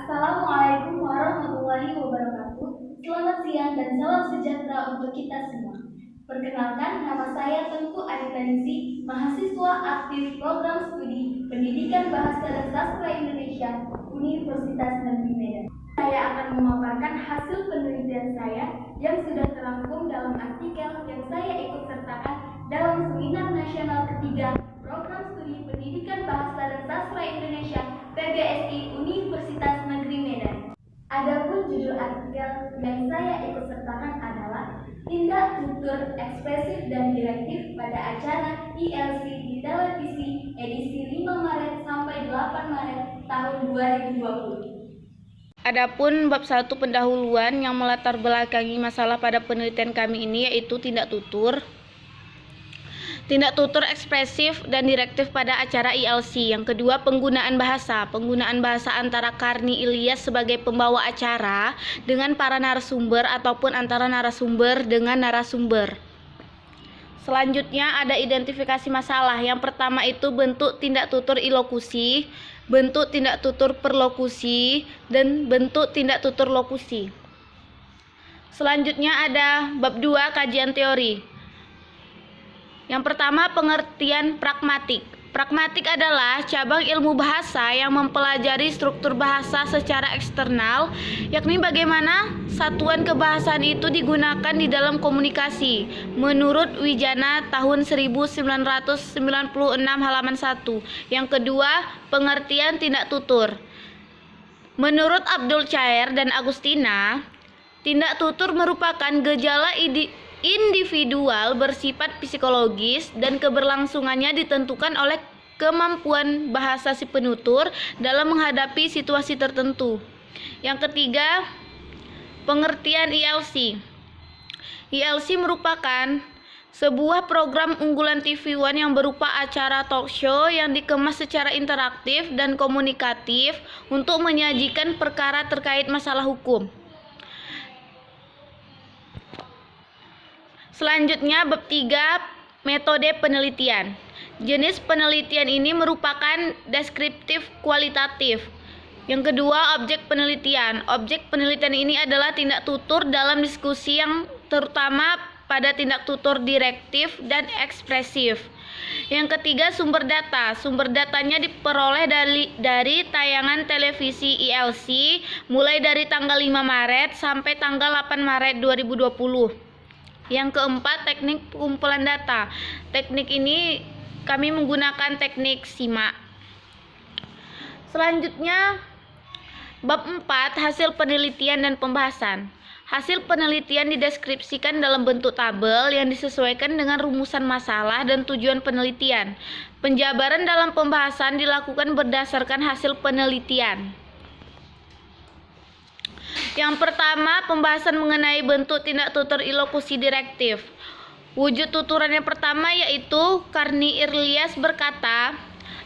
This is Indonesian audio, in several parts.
Assalamualaikum warahmatullahi wabarakatuh. Selamat siang dan salam sejahtera untuk kita semua. Perkenalkan, nama saya Tengku Aditaningsih, mahasiswa aktif program studi Pendidikan Bahasa dan Sastra Indonesia Universitas Negeri Medan. Saya akan memaparkan hasil penelitian saya yang sudah terangkum dalam artikel yang saya ikut sertakan dalam Seminar Nasional ketiga Program Studi Pendidikan Bahasa dan Sastra Indonesia PBSI Universitas Negeri Medan. Adapun judul artikel yang saya ikut sertakan adalah Tindak Tutur Ekspresif dan Direktif pada acara ILC di televisi edisi 5 Maret sampai 8 Maret tahun 2020. Adapun bab 1 pendahuluan yang melatar belakangi masalah pada penelitian kami ini yaitu tindak tutur ekspresif dan direktif pada acara ILC. Yang kedua, penggunaan bahasa antara Karni Ilyas sebagai pembawa acara dengan para narasumber ataupun antara narasumber dengan narasumber. Selanjutnya ada identifikasi masalah. Yang pertama itu bentuk tindak tutur ilokusi, bentuk tindak tutur perlokusi, dan bentuk tindak tutur lokusi. Selanjutnya ada bab 2 kajian teori. Yang pertama, pengertian pragmatik. Pragmatik adalah cabang ilmu bahasa yang mempelajari struktur bahasa secara eksternal, yakni bagaimana satuan kebahasaan itu digunakan di dalam komunikasi. Menurut Wijana tahun 1996 halaman 1. Yang kedua, pengertian tindak tutur. Menurut Abdul Chaer dan Agustina, tindak tutur merupakan gejala individual bersifat psikologis dan keberlangsungannya ditentukan oleh kemampuan bahasa si penutur dalam menghadapi situasi tertentu. Yang ketiga, pengertian ILC. ILC merupakan sebuah program unggulan TV One yang berupa acara talk show yang dikemas secara interaktif dan komunikatif untuk menyajikan perkara terkait masalah hukum. Selanjutnya bab 3 metode penelitian. Jenis penelitian ini merupakan deskriptif kualitatif. Yang kedua, objek penelitian. Objek penelitian ini adalah tindak tutur dalam diskusi yang terutama pada tindak tutur direktif dan ekspresif. Yang ketiga, sumber data. Sumber datanya diperoleh dari tayangan televisi ILC mulai dari tanggal 5 Maret sampai tanggal 8 Maret 2020. Yang keempat, teknik pengumpulan data. Teknik ini kami menggunakan teknik simak. Selanjutnya, bab 4, hasil penelitian dan pembahasan. Hasil penelitian dideskripsikan dalam bentuk tabel yang disesuaikan dengan rumusan masalah dan tujuan penelitian. Penjabaran dalam pembahasan dilakukan berdasarkan hasil penelitian. Yang pertama, pembahasan mengenai bentuk tindak tutur ilokusi direktif. Wujud tuturan yang pertama yaitu Karni Ilyas berkata,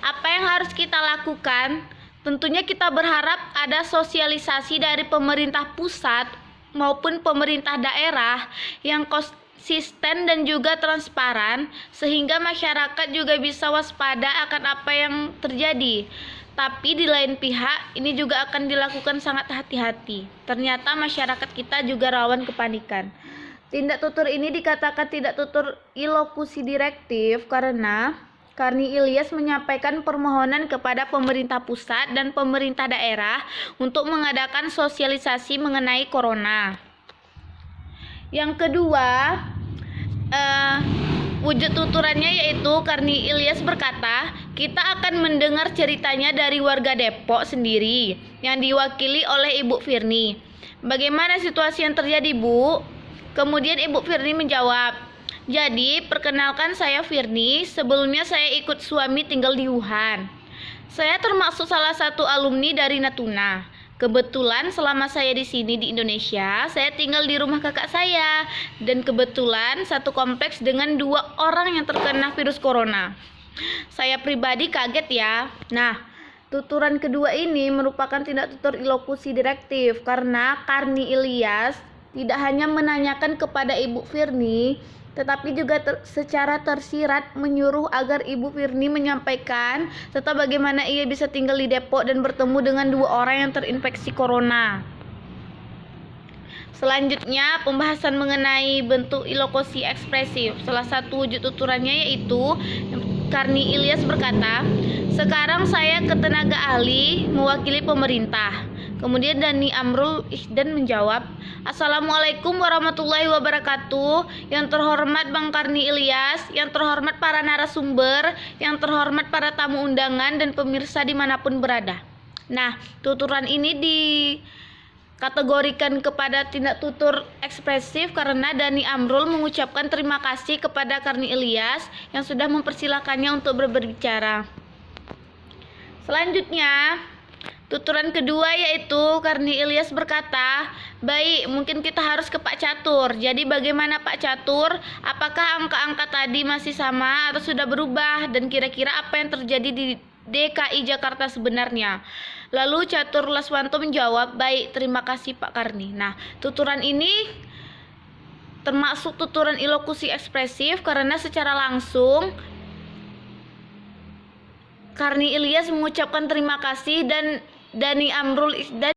apa yang harus kita lakukan? Tentunya kita berharap ada sosialisasi dari pemerintah pusat maupun pemerintah daerah yang konsisten dan juga transparan sehingga masyarakat juga bisa waspada akan apa yang terjadi. Tapi di lain pihak, ini juga akan dilakukan sangat hati-hati. Ternyata masyarakat kita juga rawan kepanikan. Tindak tutur ini dikatakan tindak tutur ilokusi direktif karena Karni Ilyas menyampaikan permohonan kepada pemerintah pusat dan pemerintah daerah untuk mengadakan sosialisasi mengenai corona. Yang kedua, wujud tuturannya yaitu Karni Ilyas berkata, kita akan mendengar ceritanya dari warga Depok sendiri yang diwakili oleh Ibu Firni. Bagaimana situasi yang terjadi, Bu? Kemudian Ibu Firni menjawab, jadi perkenalkan saya Firni, sebelumnya saya ikut suami tinggal di Wuhan. Saya termasuk salah satu alumni dari Natuna. Kebetulan selama saya di sini di Indonesia, saya tinggal di rumah kakak saya. Dan kebetulan satu kompleks dengan 2 orang yang terkena virus corona. Saya pribadi kaget ya. Nah, tuturan kedua ini merupakan tindak tutur ilokusi direktif karena Karni Ilyas tidak hanya menanyakan kepada Ibu Firni, tetapi juga secara tersirat menyuruh agar Ibu Firni menyampaikan tentang bagaimana ia bisa tinggal di Depok dan bertemu dengan 2 orang yang terinfeksi corona. Selanjutnya, pembahasan mengenai bentuk ilokusi ekspresif. Salah satu wujud tuturannya yaitu Karni Ilyas berkata, "Sekarang saya ke tenaga ahli mewakili pemerintah." Kemudian Dhani Amrul Ihdan menjawab, "Assalamualaikum warahmatullahi wabarakatuh. Yang terhormat Bang Karni Ilyas, yang terhormat para narasumber, yang terhormat para tamu undangan dan pemirsa dimanapun berada." Nah, tuturan ini dikategorikan kepada tindak tutur ekspresif karena Dhani Amrul mengucapkan terima kasih kepada Karni Ilyas yang sudah mempersilakannya untuk berbicara. Selanjutnya, tuturan kedua yaitu Karni Ilyas berkata, "Baik, mungkin kita harus ke Pak Catur. Jadi bagaimana Pak Catur? Apakah angka-angka tadi masih sama atau sudah berubah? Dan kira-kira apa yang terjadi di DKI Jakarta sebenarnya?" Lalu Catur Laswanto menjawab, "Baik, terima kasih Pak Karni." Nah, tuturan ini termasuk tuturan ilokusi ekspresif karena secara langsung Karni Ilyas mengucapkan terima kasih dan Dhani Amrul Ihdan